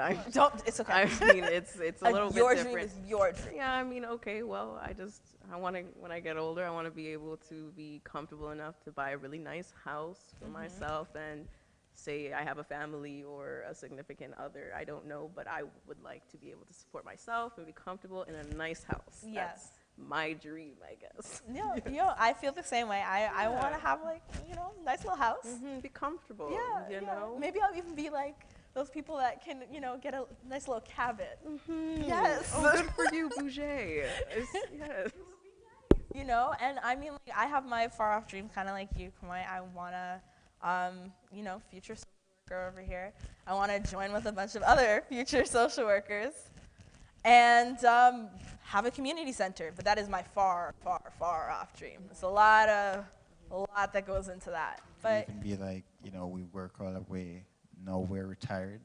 It's okay. I mean, it's a little bit your different. dream is your dream. Yeah, I mean, okay, well, I want to, when I get older, I want to be able to be comfortable enough to buy a really nice house for myself and say I have a family or a significant other. I don't know, but I would like to be able to support myself and be comfortable in a nice house. Yes. That's my dream, I guess. Yeah, I feel the same way. I want to have, like, nice little house. Be comfortable. Yeah, you know? Maybe I'll even be like those people that can, get a nice little cabin. Yes. Oh, good for you, Bouger. Yes. And I mean, like, I have my far off dreams, kind of like you, Kamai. I want to, future social worker over here. I want to join with a bunch of other future social workers and have a community center. But that is my far, far, far off dream. There's a lot that goes into that. But even be like, we work all the way. No, we're retired.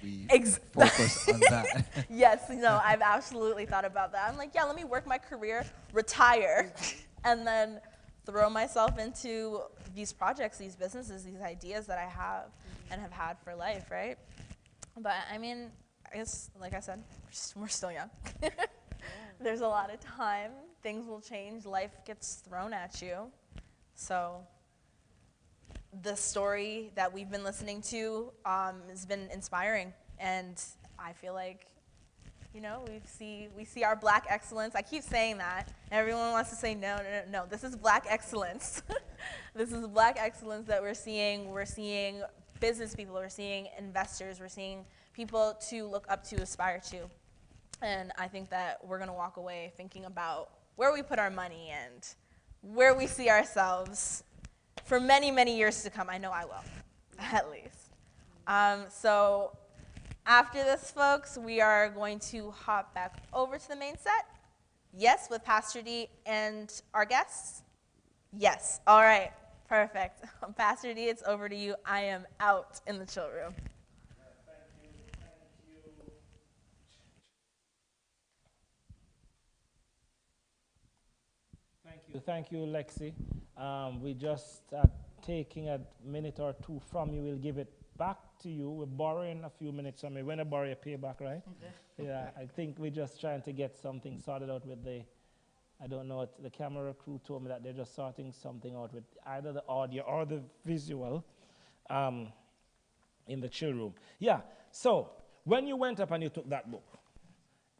We focus on that. Yes, I've absolutely thought about that. I'm like, yeah, let me work my career, retire, and then throw myself into these projects, these businesses, these ideas that I have and have had for life, right? But I mean, I guess, like I said, we're still young. There's a lot of time. Things will change. Life gets thrown at you. So the story that we've been listening to has been inspiring, and I feel like, we see our Black excellence. I keep saying that. Everyone wants to say no. This is Black excellence. This is Black excellence that we're seeing. We're seeing business people. We're seeing investors. We're seeing people to look up to, aspire to, and I think that we're gonna walk away thinking about where we put our money and where we see ourselves for many, many years to come. I know I will, at least. So after this, folks, we are going to hop back over to the main set. Yes, with Pastor D and our guests? Yes. All right. Perfect. Pastor D, it's over to you. I am out in the chill room. Thank you, Lexi. We just taking a minute or two from you. We'll give it back to you. We're borrowing a few minutes from you. When I borrow, you pay back, right? Okay. Yeah, I think we're just trying to get something sorted out with I don't know what the camera crew told me that they're just sorting something out with either the audio or the visual in the chill room. Yeah, so when you went up and you took that book,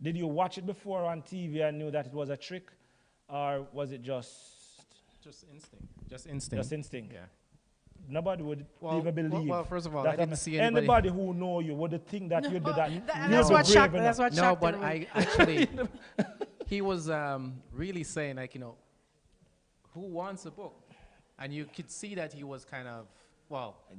did you watch it before on TV and knew that it was a trick? Or was it just instinct? Just instinct. Just instinct. Yeah. Nobody would even believe. Well, first of all, I didn't see anybody. Anybody who know you would think that you did that. That's what shocked. That's what shocked. No, but I actually, he was really saying, like, who wants a book? And you could see that he was kind of,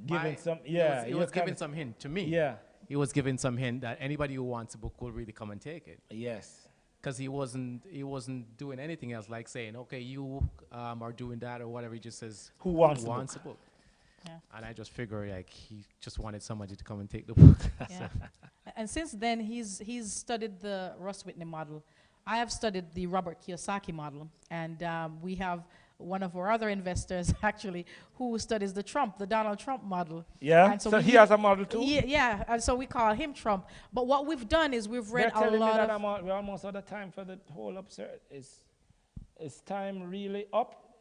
giving some. Yeah, he was giving some hint to me. Yeah, he was giving some hint that anybody who wants a book will really come and take it. Yes. Because he wasn't doing anything else, like saying, okay, you are doing that or whatever. He just says, who wants a book? Yeah. And I just figured, like, he just wanted somebody to come and take the book. Yeah. And since then, he's studied the Russ Whitney model. I have studied the Robert Kiyosaki model, and we have one of our other investors, actually, who studies the Donald Trump model. Yeah, and so he has a model too? Yeah, and so we call him Trump. But what we've done is we've read a lot of... We're almost out of time for the whole UpSurge. Is time really up?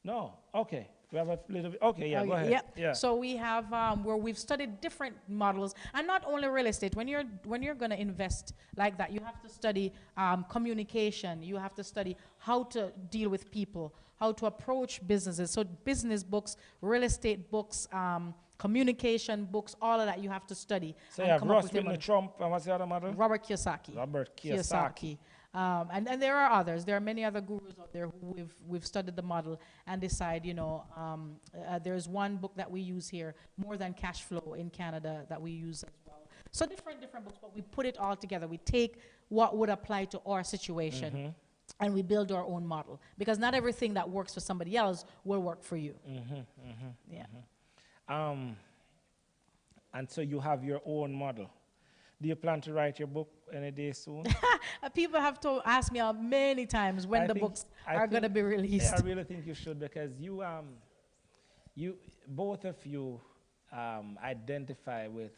No, okay. We have a little bit. Okay, yeah, go ahead. Yeah. So we have where we've studied different models, and not only real estate. When you're going to invest like that, you have to study communication. You have to study how to deal with people, how to approach businesses. So business books, real estate books, communication books, all of that you have to study. So you have Russ Whitney, Trump, and what's the other model? Robert Kiyosaki. Robert Kiyosaki. And there are others. There are many other gurus out there who we've studied the model and decide, there's one book that we use here, More Than Cash Flow in Canada, that we use as well. So different books, but we put it all together. We take what would apply to our situation and we build our own model. Because not everything that works for somebody else will work for you. And so you have your own model. Do you plan to write your book any day soon? People have to ask me many times when the books are going to be released. I really think you should, because you both of you identify with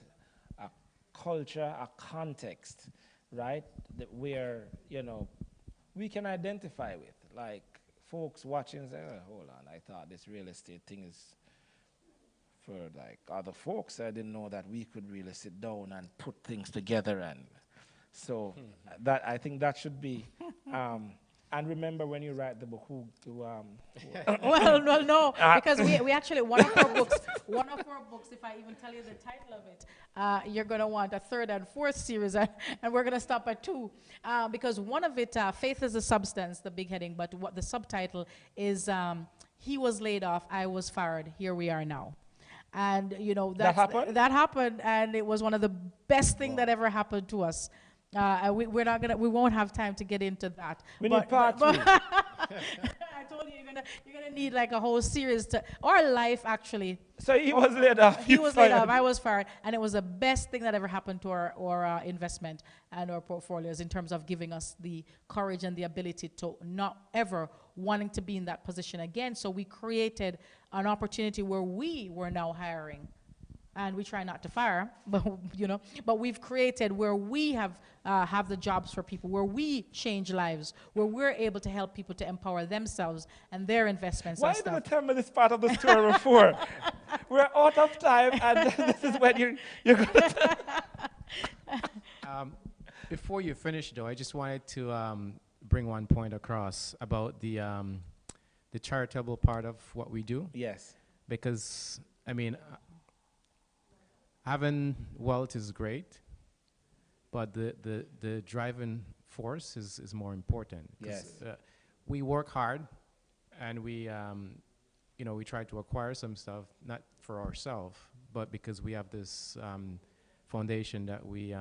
a culture, a context, right? Where, we can identify with. Like, folks watching say, oh, hold on, I thought this real estate thing is for like other folks. I didn't know that we could really sit down and put things together. And so that, I think that should be, and remember when you write the book, Well, no, because we actually, one of our books, if I even tell you the title of it, you're going to want a third and fourth series, and we're going to stop at 2. Because one of it, Faith is a Substance, the big heading, but what the subtitle is, He was laid off, I was fired, here we are now. And, that happened, and it was one of the best things that ever happened to us. We won't have time to get into that. We need part 3. I told you you're gonna need like a whole series or life actually. So he was laid off. He was laid off. I was fired, and it was the best thing that ever happened to our investment and our portfolios in terms of giving us the courage and the ability to not ever wanting to be in that position again. So we created an opportunity where we were now hiring. And we try not to fire, but we've created where we have the jobs for people, where we change lives, where we're able to help people to empower themselves and their investments. Why didn't you tell me this part of the story before? We're out of time, and this is when you're going to tell. Before you finish, though, I just wanted to bring one point across about the charitable part of what we do. Yes. Because, having wealth is great, but the driving force is more important. Yes. We work hard, and we try to acquire some stuff, not for ourselves, but because we have this foundation that we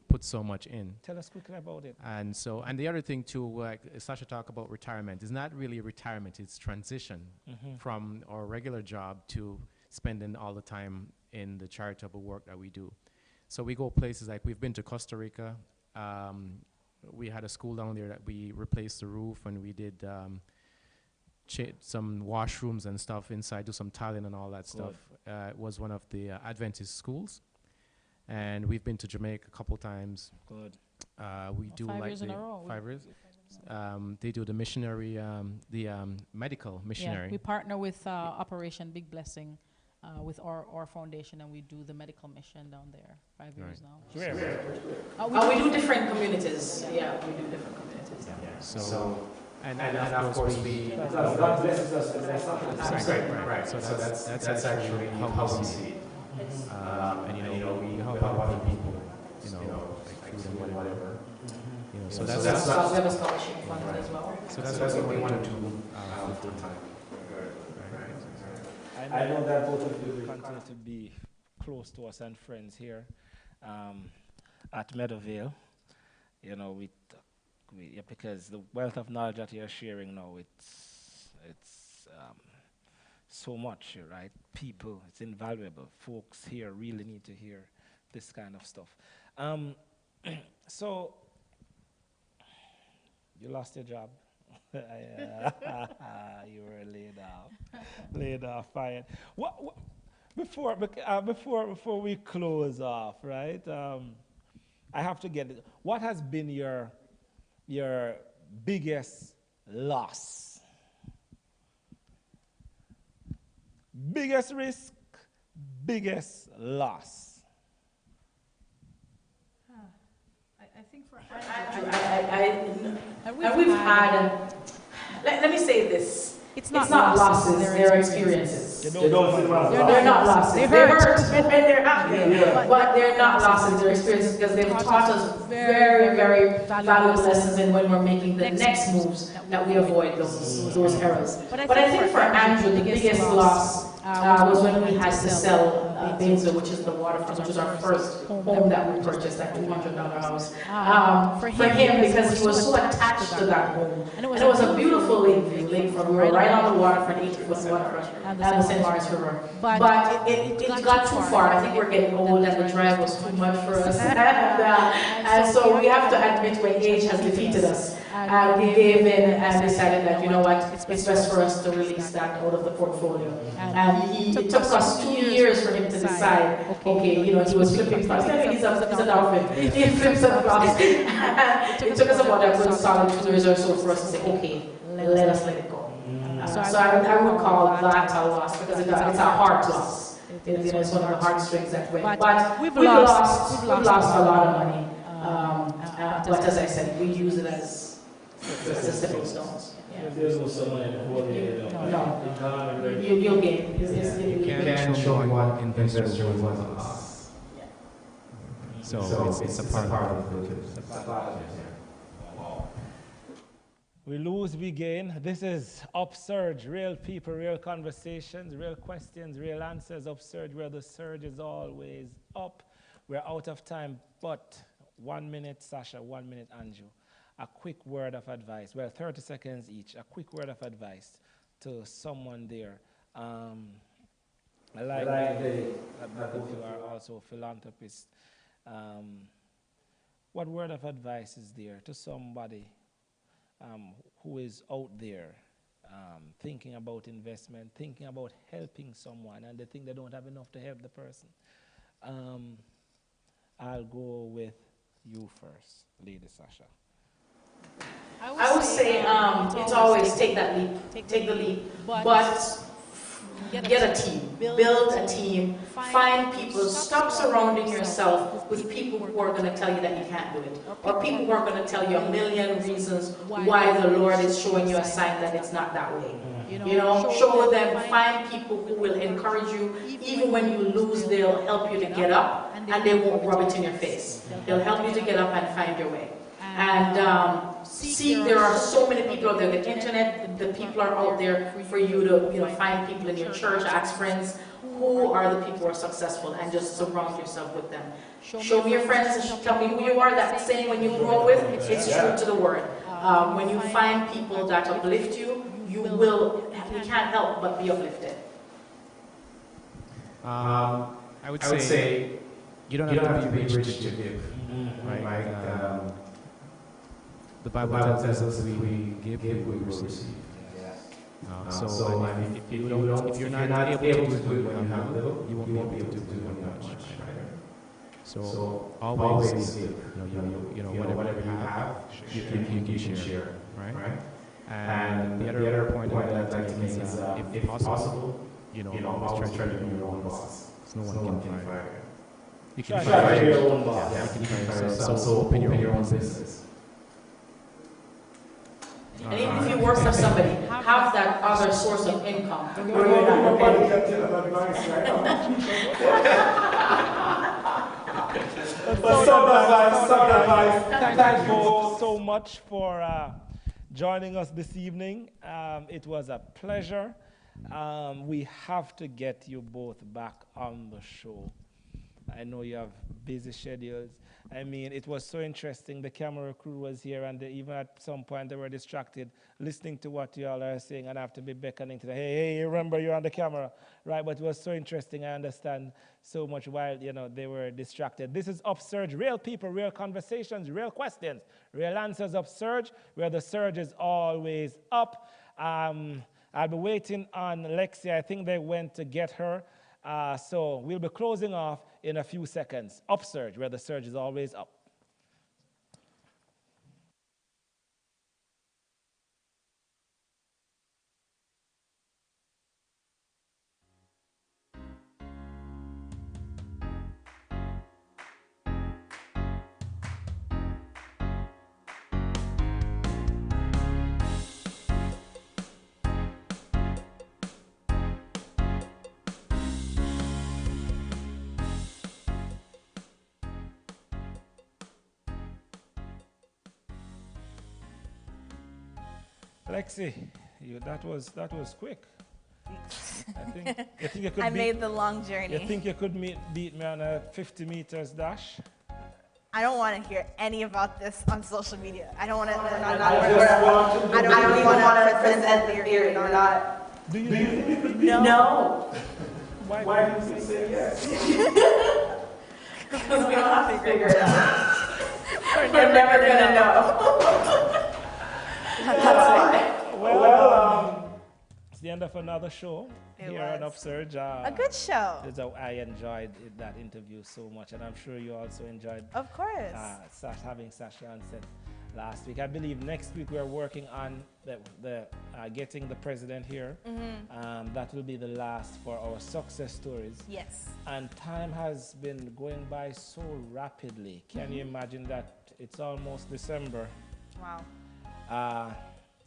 put so much in. Tell us quickly about it. And the other thing too, like Sasha talked about retirement, is not really retirement, it's transition from our regular job to spending all the time in the charitable work that we do. So we go places like, we've been to Costa Rica. We had a school down there that we replaced the roof, and we did some washrooms and stuff inside, do some tiling and all that stuff. It was one of the Adventist schools. And we've been to Jamaica a couple times. Good. We do 5 years in a row. 5 years. They do the missionary, medical missionary. Yeah, we partner with Operation Big Blessing with our foundation, and we do the medical mission down there. 5 years now. We do different communities. Yeah, we do different communities. Yeah. So and of course we. God blesses us and bless us. Right. So that's actually how we see it. And we help other people, like food and whatever. So that's we have a scholarship fund as well. So that's what we want to do full time. I know that both of you continue to be close to us and friends here at Meadowvale. Because the wealth of knowledge that you're sharing now, it's so much, right? People, it's invaluable. Folks here really need to hear this kind of stuff. So, you lost your job. You were laid off, fired. Before we close off, right? I have to get it. What has been your biggest loss? Biggest risk, biggest loss. I think for we've had. Let me say this. It's not losses, they're experiences. They're not losses. They hurt and they're happy. But they're not losses, they're experiences, because they've taught us very, very valuable lessons in when we're making the next moves that we avoid those errors. But I think for Andrew, the biggest loss was when we had to sell Bainzo, which is the waterfront, which is our first home that we purchased, that $200 house. For him, because he was so attached to that home. And it was a beautiful lakefront. We were right on the waterfront, 80-foot waterfront, and the St. Lawrence River. But it got too far. I think we're getting old and the drive was too much for us. And so we have to admit when age has defeated us. We gave in and decided that, you know what, it's best for us to release that out of the portfolio. And it took us 2 years for him to decide, okay, you know, he was flipping flops. He's a dolphin. He flips and flops. It took us about a good solid 2 years or so for us to say, okay, let us let it go. So I would call that a loss because it's a heart loss. It's one of the heartstrings that went. But we've lost a lot of money. But as I said, we use it as stepping stones. There's no someone in the whole No. You'll gain. You can't show one investor was a loss. So it's a part of the We lose, we gain. This is UpSurge, real people, real conversations, real questions, real answers. UpSurge, where the surge is always up. We're out of time, but 1 minute, Sasha, 1 minute, Andrew. A quick word of advice. Well, 30 seconds each. A quick word of advice to someone there. I like that both of you are also philanthropists. What word of advice is there to somebody who is out there thinking about investment, thinking about helping someone, and they think they don't have enough to help the person? I'll go with you first, Lady Sasha. I would say it's always take that leap, take the leap, but get a team, build a team, find people, stop surrounding yourself with people who are going to tell you that you can't do it, or people who are going to tell you a million reasons why the Lord is showing you a sign that it's not that way. You know, show them, find people who will encourage you. Even when you lose, they'll help you to get up, and they won't rub it in your face. They'll help you to get up and find your way. And see, there are so many people out there. The internet, the people are out there for you to, find people in your church, ask friends who are the people who are successful, and just surround yourself with them. Show me your friends and tell me who you are. That saying when you grow up with, it's true to the word. When you find people that uplift you, you can't help but be uplifted. I would say you don't have to be rich to give. Right? The Bible tells us we give, we receive. So if you're not able to do it when you have little, you won't be able to do it when you have much. So always give. Whatever you have, you can share. Right? And the other point I'd like to make is, if possible, always try to be your own boss. No one can fire you. You can fire your own boss. Yeah, you can fire yourself. So open your own business. And even if you work for somebody, have that other source of income. Nobody can tell them advice, right? Some advice. Thank you both so much for joining us this evening. It was a pleasure. We have to get you both back on the show. I know you have busy schedules. I mean, it was so interesting. The camera crew was here, and even at some point they were distracted listening to what you all are saying, and I have to be beckoning to them, hey, remember you're on the camera, right? But it was so interesting. I understand so much while, they were distracted. This is UpSurge, real people, real conversations, real questions, real answers. UpSurge, where the surge is always up. I'll be waiting on Lexi. I think they went to get her. So we'll be closing off in a few seconds. UpSurge, where the surge is always up. Lexi, that was quick. You think you could I made the long journey. You think you could beat me on a 50 meters dash? I don't want to hear any about this on social media. I don't want to. I don't even want to present the theory or not. Do you think you could beat me? No. Why did you say yes? Because we don't have to figure it out. We're never going to know. That's why. Well, it's the end of another show here on UpSurge. A good show. I enjoyed that interview so much, and I'm sure you also enjoyed. Of course. Having Sasha on set last week. I believe next week we're working on the getting the president here. That will be the last for our success stories. Yes. And time has been going by so rapidly. Can you imagine that it's almost December? Wow.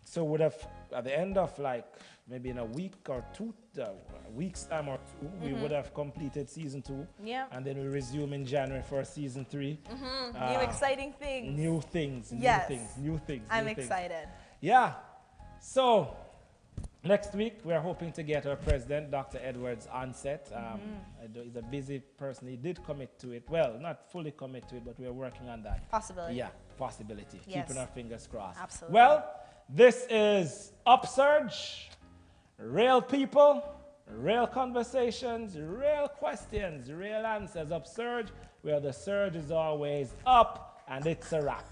So would have at the end of like maybe in a week or two, a week's time or two, we would have completed season 2. Yeah. And then we resume in January for season 3. New exciting things. New things. Yes. New things. I'm excited. Yeah. So next week we're hoping to get our president, Dr. Edwards, on set. He's a busy person. He did commit to it. Well, not fully commit to it, but we're working on that. Possibility. Yeah, possibility. Yes. Keeping our fingers crossed. Absolutely. Well, this is UpSurge. Real people, real conversations, real questions, real answers. UpSurge, where the surge is always up, and it's a wrap.